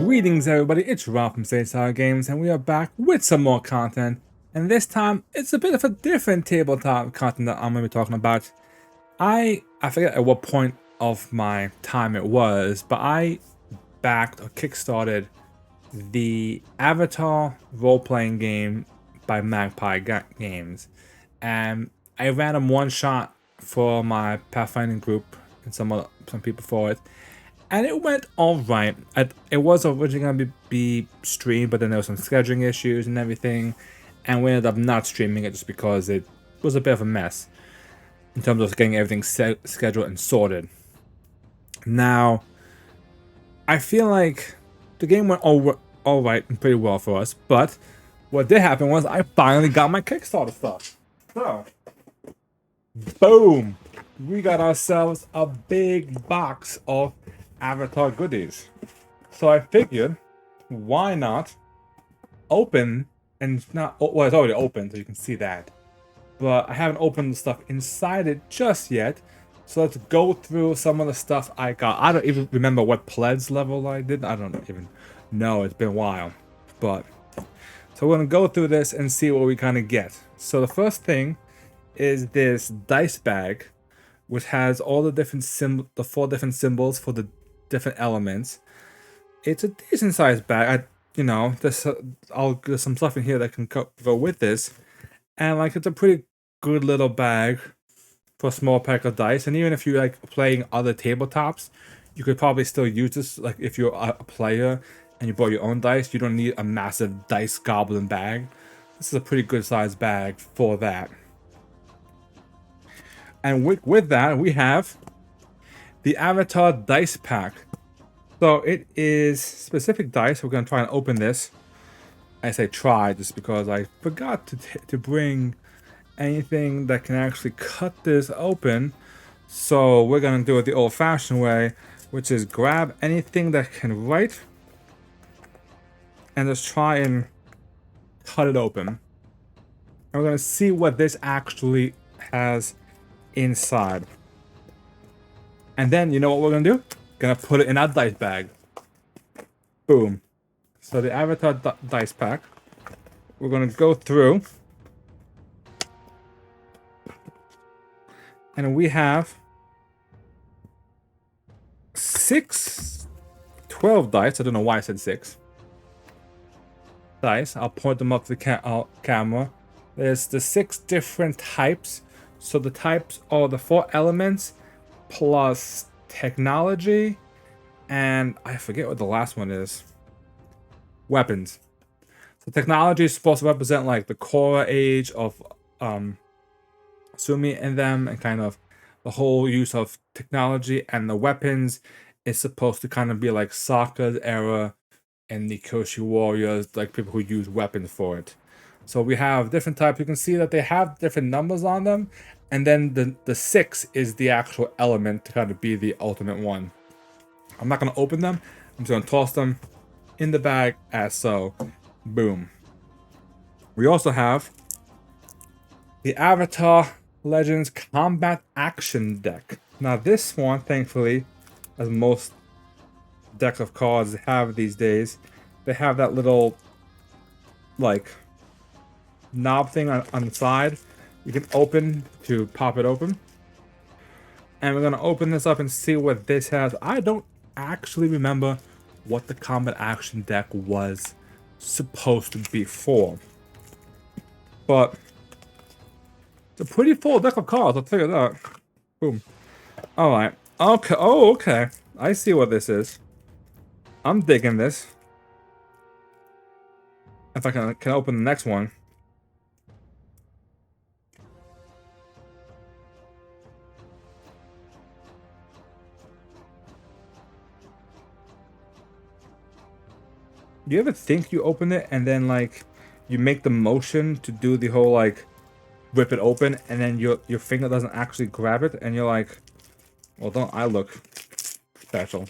Greetings everybody, it's Rob from Star Games and we are back with some more content, and this time it's a bit of a different tabletop content that I'm going to be talking about. I forget at what point of my time it was, but I backed or kickstarted the Avatar role-playing game by Magpie Games, and I ran them one shot for my pathfinding group and some people for it. And it went alright. It was originally going to be streamed, but then there was some scheduling issues and everything. And we ended up not streaming it just because it was a bit of a mess in terms of getting everything scheduled and sorted. Now, I feel like the game went alright and pretty well for us. But what did happen was I finally got my Kickstarter stuff. So, boom! We got ourselves a big box of Avatar goodies. So I figured, why not open and not, well, it's already open, so you can see that. But I haven't opened the stuff inside it just yet. So let's go through some of the stuff I got. I don't even remember what pledge level I did. I don't even know. It's been a while. But, so we're going to go through this and see what we kind of get. So the first thing is this dice bag, which has all the different the 4 different symbols for the different elements. It's a decent sized bag. There's some stuff in here that can go with this, and like it's a pretty good little bag for a small pack of dice. And even if you like playing other tabletops, you could probably still use this. Like if you're a player and you bought your own dice, you don't need a massive dice goblin bag. This is a pretty good sized bag for that. And with that, we have the Avatar dice pack. So it is specific dice. We're going to try and open this. I say try just because I forgot to bring anything that can actually cut this open. So we're going to do it the old-fashioned way, which is grab anything that can write and just try and cut it open. And we're going to see what this actually has inside. And then, you know what we're gonna do? Gonna put it in our dice bag. Boom. So the Avatar dice pack. We're gonna go through. And we have 12 dice. I don't know why I said 6. Dice. I'll point them up to the camera. There's the 6 different types. So the types are the 4 elements plus technology, and I forget what the last one is. Weapons. So technology is supposed to represent like the Korra age of Sumi and them, and kind of the whole use of technology. And the weapons is supposed to kind of be like Sokka's era and the Koshi warriors, like people who use weapons for it. So we have different types. You can see that they have different numbers on them. And then the 6 is the actual element to kind of be the ultimate one. I'm not going to open them. I'm just going to toss them in the bag as so. Boom. We also have the Avatar Legends Combat Action Deck. Now this one, thankfully, as most deck of cards have these days, they have that little, like, knob thing on the side. You can open to pop it open. And we're going to open this up and see what this has. I don't actually remember what the combat action deck was supposed to be for. But it's a pretty full deck of cards, I'll tell you that. Boom. Alright. Okay. Oh, okay. I see what this is. I'm digging this. If I can open the next one. Do you ever think you open it and then like you make the motion to do the whole like rip it open, and then your finger doesn't actually grab it, and you're like, well, don't I look special?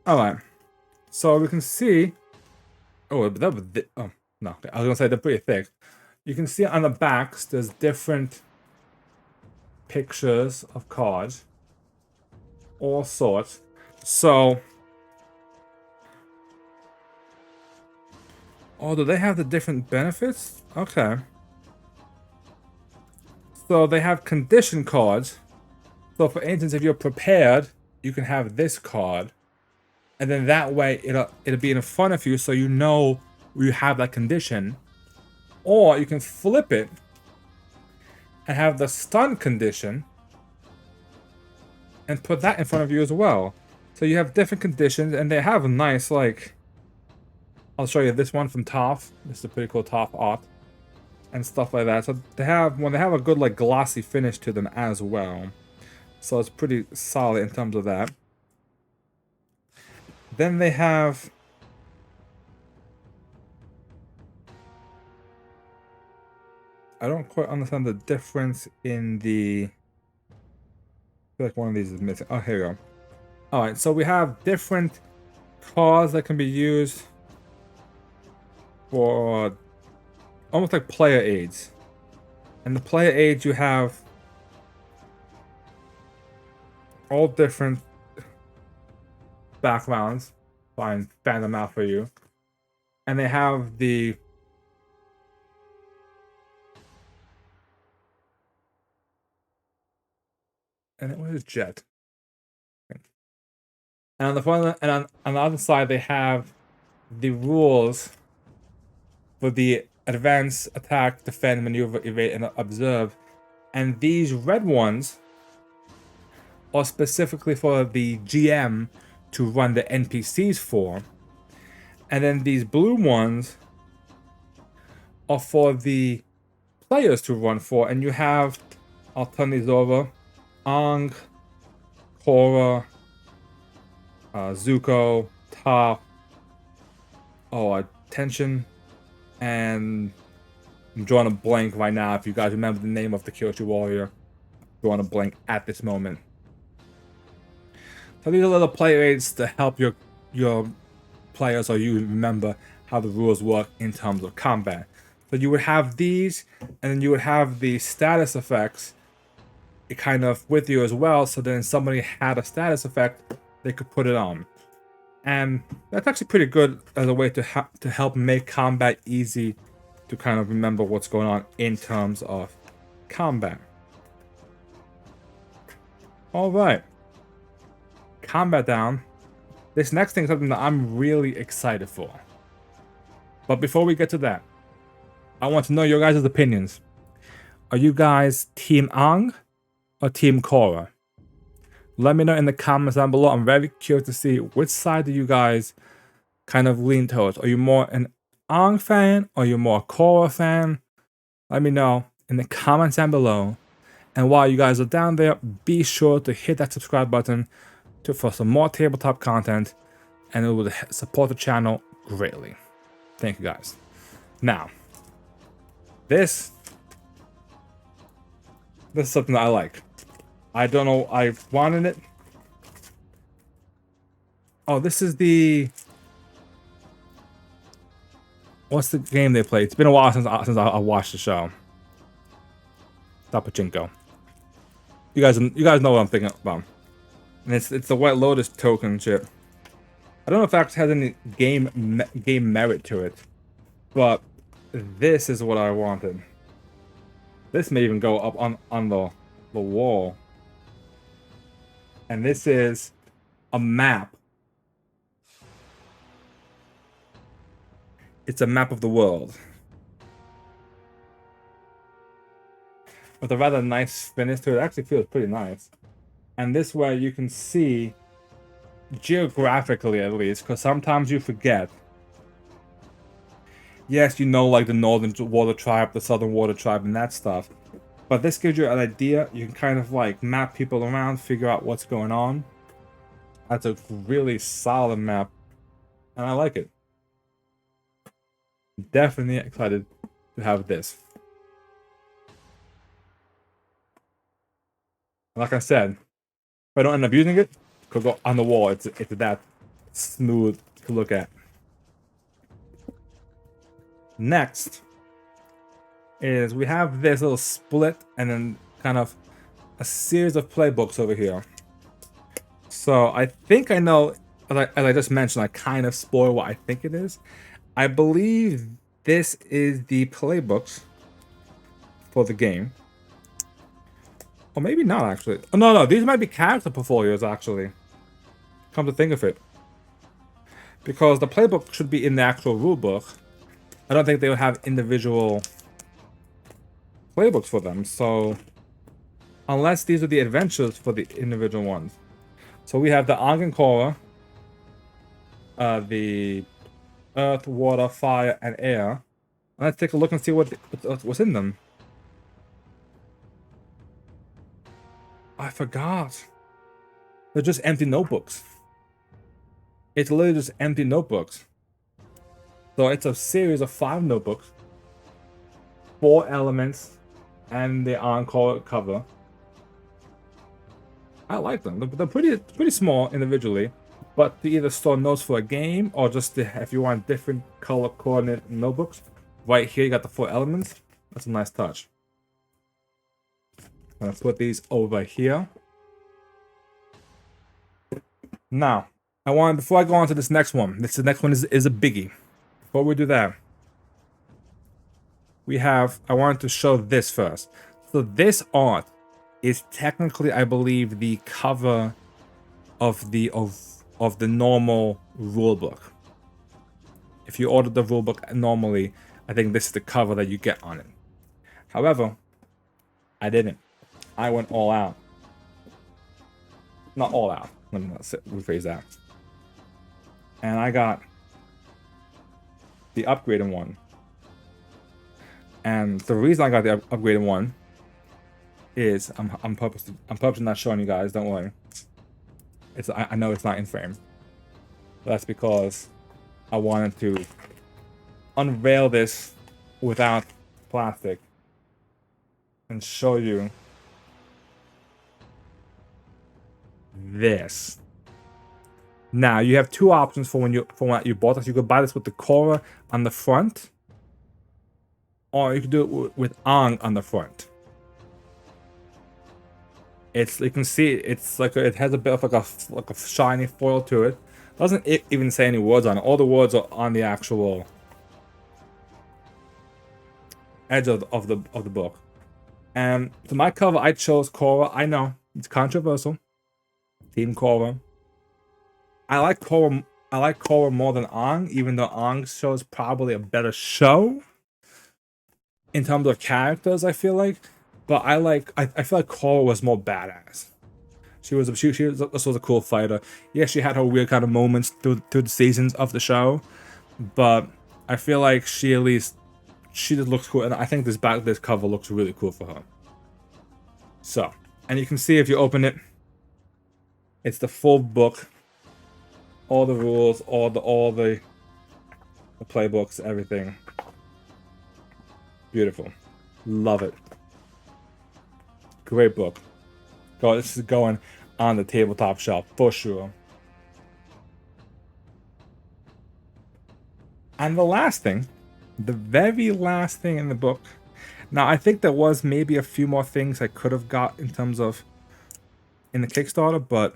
Alright, so we can see, oh no, I was gonna say they're pretty thick. You can see on the backs there's different pictures of cards, all sorts. So Oh, do they have the different benefits? Okay. So they have condition cards. So for instance, if you're prepared, you can have this card. And then that way it'll be in front of you so you know you have that condition. Or you can flip it and have the stun condition and put that in front of you as well. So you have different conditions and they have a nice, like, I'll show you this one from Toph. This is a pretty cool Toph art and stuff like that. So they have a good like glossy finish to them as well. So it's pretty solid in terms of that. Then they have I don't quite understand the difference in the I feel like one of these is missing. Oh, here we go. Alright, so we have different cards that can be used for almost like player aids. And the player aids you have all different backgrounds. Fine, fan them out for you. And they have the what is Jet? And on the front and on the other side they have the rules for the advance, attack, defend, maneuver, evade, and observe. And these red ones are specifically for the GM to run the NPCs for. And then these blue ones are for the players to run for. And you have, I'll turn these over, Ang, Korra, Zuko, Toph, Tension, and I'm drawing a blank right now. If you guys remember the name of the Kyoshi warrior, I'm drawing a blank at this moment. So these are little player aids to help your players or you remember how the rules work in terms of combat. So you would have these, and then you would have the status effects kind of with you as well. So then somebody had a status effect, they could put it on. And that's actually pretty good as a way to help make combat easy to kind of remember what's going on in terms of combat. All right. Combat down. This next thing is something that I'm really excited for. But before we get to that, I want to know your guys' opinions. Are you guys Team Ang or Team Korra? Let me know in the comments down below. I'm very curious to see which side do you guys kind of lean towards. Are you more an Ang fan or are you more a Korra fan? Let me know in the comments down below. And while you guys are down there, be sure to hit that subscribe button for some more tabletop content, and it will support the channel greatly. Thank you guys. Now, this is something that I like. I don't know, I wanted it. Oh, this is the... What's the game they play? It's been a while since I watched the show. Pachinko. You guys know what I'm thinking about. And it's the White Lotus token shit. I don't know if it actually has any game merit to it, but this is what I wanted. This may even go up on the wall. And this is a map. It's a map of the world. With a rather nice finish to it. It actually feels pretty nice. And this way you can see, geographically at least, because sometimes you forget. Yes, you know, like the Northern Water Tribe, the Southern Water Tribe, and that stuff. But this gives you an idea. You can kind of like map people around, figure out what's going on. That's a really solid map. And I like it. Definitely excited to have this. Like I said, if I don't end up using it, it could go on the wall. It's that smooth to look at. Next is we have this little split and then kind of a series of playbooks over here. So I think I know, as I just mentioned, I kind of spoil what I think it is. I believe this is the playbooks for the game. Or maybe not, actually. Oh, no, these might be character portfolios, actually. Come to think of it. Because the playbook should be in the actual rulebook. I don't think they would have individual playbooks for them, so... Unless these are the adventures for the individual ones. So we have the Ang and Korra. The Earth, Water, Fire, and Air. Let's take a look and see what's in them. I forgot. They're just empty notebooks. It's literally just empty notebooks. So it's a series of 5 notebooks, 4 elements, and the encore cover. I like them. They're pretty small individually, but to either store notes for a game or just if you want different color coordinate notebooks. Right here, you got the 4 elements. That's a nice touch. I'm gonna put these over here. Now, before I go on to this next one, the next one is a biggie. Before we do that, I wanted to show this first. So this art is technically, I believe, the cover of the normal rulebook. If you order the rulebook normally, I think this is the cover that you get on it. However, I didn't. I went all out. Not all out. Let me rephrase that. And I got the upgraded one. And the reason I got the upgraded one is I'm purposely not showing you guys. Don't worry. I know it's not in frame. But that's because I wanted to unveil this without plastic and show you this. Now you have 2 options for when you bought this. You could buy this with the Korra on the front, or you could do it with Ang on the front. You can see it's like it has a bit of like a shiny foil to it. Doesn't even say any words on it. All the words are on the actual edge of the book. And to my cover, I chose Korra. I know it's controversial. Team Korra. I like Korra more than Ang, even though Ang's show is probably a better show in terms of characters, I feel like. But I feel like Korra was more badass. She was a cool fighter. Yeah, she had her weird kind of moments through the seasons of the show, but I feel like she just looks cool, and I think this cover looks really cool for her. So, and you can see if you open it, it's the full book, all the rules, all the playbooks, everything. Beautiful, love it. Great book. This is going on the tabletop shelf for sure. And the last thing, the very last thing in the book. Now, I think there was maybe a few more things I could have got in terms of in the Kickstarter, but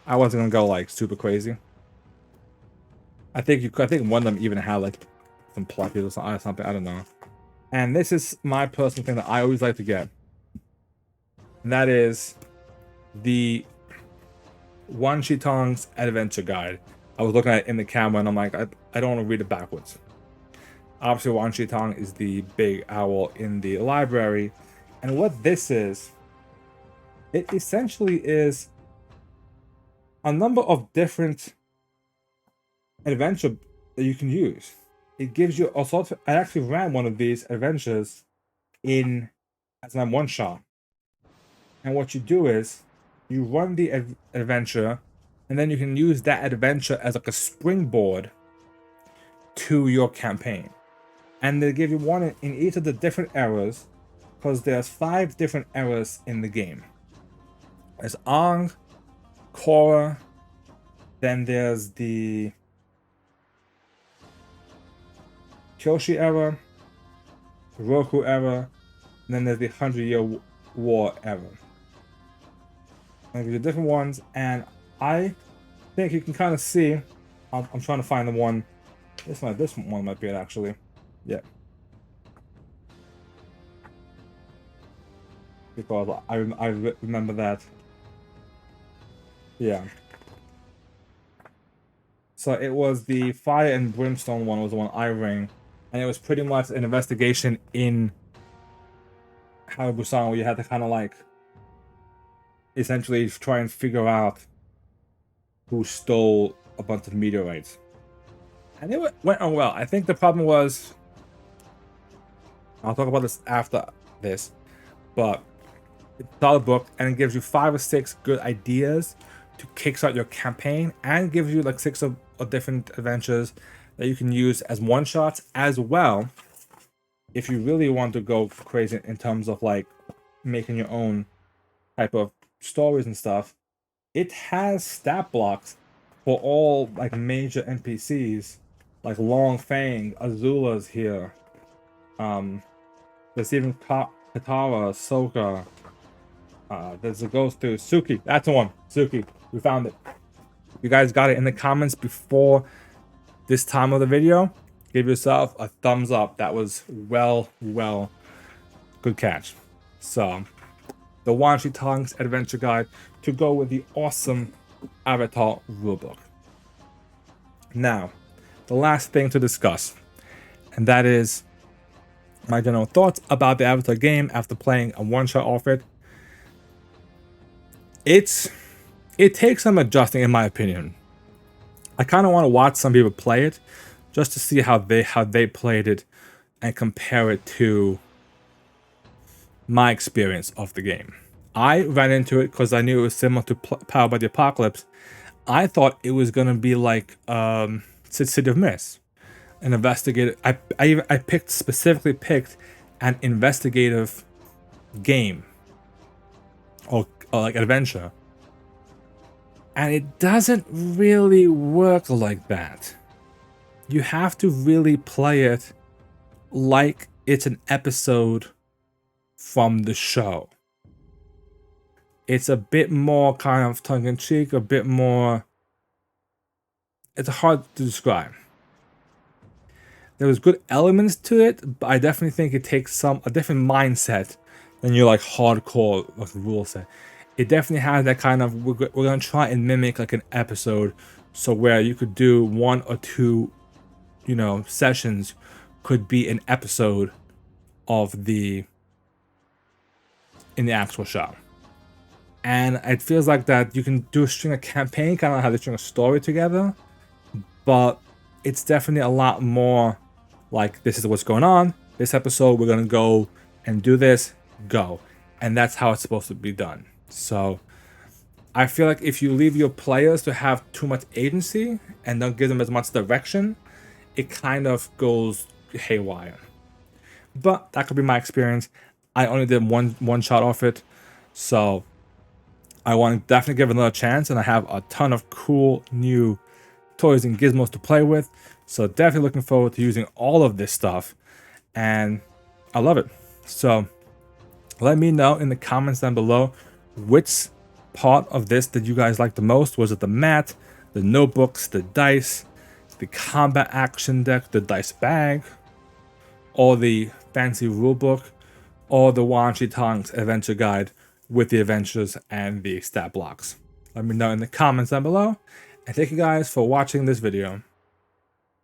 I wasn't gonna go like super crazy. I think one of them even had like some plugins or something. I don't know. And this is my personal thing that I always like to get. And that is the Wan Shi Tong's Adventure Guide. I was looking at it in the camera and I'm like, I don't want to read it backwards. Obviously, Wan Shi Tong is the big owl in the library. And what this is, it essentially is a number of different adventures that you can use. It gives you all sorts of, I actually ran one of these adventures as my one shot. And what you do is you run the adventure, and then you can use that adventure as like a springboard to your campaign. And they give you one in each of the different eras, because there's 5 different eras in the game. There's Ang, Korra, then there's the Kyoshi era, Roku era, and then there's the 100-Year War era. And these are different ones, and I think you can kind of see. I'm trying to find the one This one might be it actually. Yeah. Because I remember that. Yeah. So it was the Fire and Brimstone one was the one I ring, and it was pretty much an investigation in Hayabusan where you had to kind of like essentially try and figure out who stole a bunch of meteorites. And it went on well. I think the problem was, I'll talk about this after this, but it's a solid book and it gives you 5 or 6 good ideas to kickstart your campaign and gives you like 6 of different adventures that you can use as one-shots as well. If you really want to go crazy in terms of like making your own type of stories and stuff, it has stat blocks for all like major NPCs, like Long Fang, Azula's here. There's even Katara, Sokka. There's a ghost too. Suki, that's the one. Suki, we found it. You guys got it in the comments before this time of the video. Give yourself a thumbs up. That was well, good catch. So, the Wan Shi Tong's Adventure Guide to go with the awesome Avatar rulebook. Now, the last thing to discuss, and that is my general thoughts about the Avatar game after playing a one-shot off it. It takes some adjusting, in my opinion. I kind of want to watch some people play it just to see how they played it and compare it to my experience of the game. I ran into it because I knew it was similar to Powered by the Apocalypse. I thought it was gonna be like City of Mist, an investigative. I specifically picked an investigative game or like adventure, and it doesn't really work like that. You have to really play it like it's an episode from the show. It's a bit more kind of tongue-in-cheek, a bit more... It's hard to describe. There was good elements to it, but I definitely think it takes a different mindset than your like hardcore like rule set. It definitely has that kind of, we're gonna try and mimic like an episode, so where you could do 1 or 2, you know, sessions could be an episode of in the actual show. And it feels like that you can do a string of campaign, kind of like how they string a story together, but it's definitely a lot more like, this is what's going on. This episode, we're gonna go and do this, go. And that's how it's supposed to be done. So I feel like if you leave your players to have too much agency and don't give them as much direction, it kind of goes haywire. But that could be my experience. I only did one shot off it, so I want to definitely give it another chance, and I have a ton of cool new toys and gizmos to play with, so definitely looking forward to using all of this stuff, and I love it. So let me know in the comments down below which part of this did you guys like the most. Was it the mat, the notebooks, the dice, the combat action deck, the dice bag, or the fancy rulebook, or the Wan Shi Tong's adventure guide with the adventures and the stat blocks? Let me know in the comments down below, and thank you guys for watching this video.